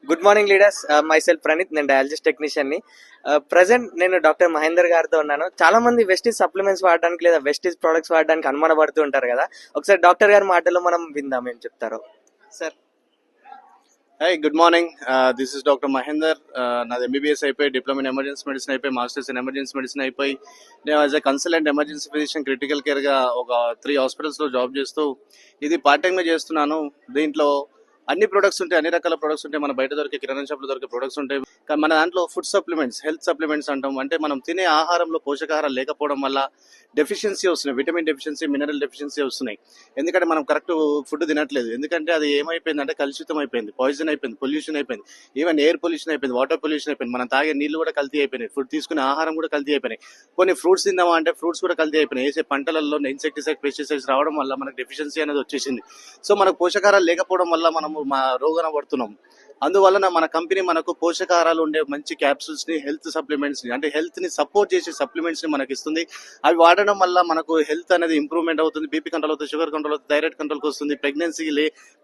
Good morning leaders. My self Praneeth, నేను డయాలజిస్ట్ technician ని. Present నేను డాక్టర్ మహేందర్ గారితో ఉన్నాను. చాలా మంది వెస్టీజ్ సప్లిమెంట్స్ వాడడానికి లేదా వెస్టీజ్ ప్రొడక్ట్స్ వాడడానికి అనుమానపడుతూ ఉంటారు కదా. ఒకసారి డాక్టర్ గారి మాటల్లో మనం విందాం ఏం చెప్తారో. Sir, Hi, good morning. This is Dr. Mahinder. నాది MBBS అయిపోయి డిప్లొమా ఇన్ ఎమర్జెన్సీ మెడిసిన్ అయిపోయి మాస్టర్స్ ఇన్ ఎమర్జెన్సీ మెడిసిన్ అయిపోయి నేను as a consultant emergency physician critical కేర్గా ఒక 3 హాస్పిటల్స్లో జాబ్ చేస్తూ ఇది పార్ట్ టైమ్గా చేస్తున్నాను. దీంట్లో అన్ని ప్రొడక్ట్స్ ఉంటాయి, అన్ని రకాల ప్రొడక్ట్స్ ఉంటాయి. మన బయట దొరికే కిరాణా షాప్లో దొరికే ప్రొడక్ట్స్ ఉంటాయి. కానీ మన దాంట్లో ఫుడ్ సప్లిమెంట్స్, హెల్త్ సప్లిమెంట్స్ అంటాం. అంటే మనం తినే ఆహారంలో పోషకాహారాలు లేకపోవడం వల్ల డెఫిషియన్సీ వస్తున్నాయి, విటమిన్ డెఫిషియన్సీ, మినరల్ డెఫిషియన్సీ వస్తున్నాయి. ఎందుకంటే మనం కరెక్ట్ ఫుడ్ తినట్లేదు. ఎందుకంటే అది ఏమైపోయిందంటే కలుషితం అయిపోయింది, పాయిజన్ అయిపోయింది, పొల్యూషన్ అయిపోయింది, ఈవెన్ ఎయిర్ పొల్యూషన్ అయిపోయింది, వాటర్ పొల్యూషన్ అయిపోయింది. మనం తాగే నీళ్లు కూడా కల్తీ అయిపోయినాయి, ఫుడ్ తీసుకునే ఆహారం కూడా కల్తీ అయిపోయినాయి. కొన్ని ఫ్రూట్స్ తిందామా అంటే ఫ్రూట్స్ కూడా కల్తీ అయిపోయినాయి. వేసే పంటలలో ఇన్సెక్టిసైడ్, పెస్టిసైడ్స్ రావడం వల్ల మనకు డెఫిషియన్సీ అనేది వచ్చేసింది. సో మనకు పోషకాహారాలు లేకపోవడం వల్ల మనము రోగాన పడుతున్నాం. అందువలన మన కంపెనీ మనకు పోషకాహారాలు ఉండే మంచి క్యాప్సూల్స్ ని, హెల్త్ సప్లిమెంట్స్ ని, అంటే హెల్త్ ని సపోర్ట్ చేసే సప్లిమెంట్స్ ని మనకి ఇస్తుంది. అవి వాడడం వల్ల మనకు హెల్త్ అనేది ఇంప్రూవ్మెంట్ అవుతుంది, బీపీ కంట్రోల్ అవుతుంది, షుగర్ కంట్రోల్ అవుతుంది, థైరాయిడ్ కంట్రోల్కి వస్తుంది. ప్రెగ్నెన్సీ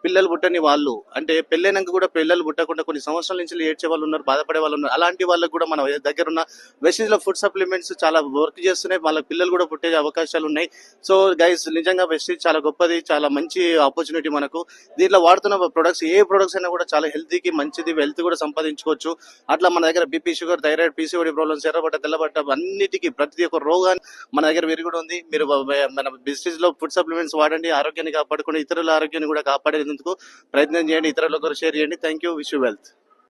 పిల్లలు పుట్టని వాళ్ళు, అంటే పెళ్ళైనాక కూడా పిల్లలు పుట్టకుండా కొన్ని సంవత్సరాల నుంచి ఏడ్చే వాళ్ళు ఉన్నారు, బాధపడే వాళ్ళు ఉన్నారు. అలాంటి వాళ్ళకు కూడా మన దగ్గర ఉన్న వెస్టీజ్ లో ఫుడ్ సప్లిమెంట్స్ చాలా వర్క్ చేస్తున్నాయి. వాళ్ళ పిల్లలు కూడా పుట్టే అవకాశాలు ఉన్నాయి. సో గైస్, నిజంగా వెస్టీజ్ చాలా గొప్పది, చాలా మంచి ఆపర్చునిటీ మనకు. దీంట్లో వాడుతున్న ప్రొడక్ట్స్, ఏ ప్రొడక్ట్స్ అయినా కూడా చాలా హెల్తీకి మంచిది, వెల్త్ కూడా సంపాదించుకోవచ్చు. అట్లా మన దగ్గర BP, sugar, thyroid, PCOD problems, ఎర్రబట్ట, తెల్లబట్ట, అన్నిటికీ ప్రతి ఒక్క రోగాన్ని మన దగ్గర విరుగుడు ఉంది. మీరు మన బిజినెస్ లో ఫుడ్ సప్లిమెంట్స్ వాడండి, ఆరోగ్యాన్ని కాపాడుకోండి, ఇతరుల ఆరోగ్యాన్ని కూడా కాపాడేందుకు ప్రయత్నం చేయండి, ఇతరులకు షేర్ చేయండి. Thank you, wish you wealth.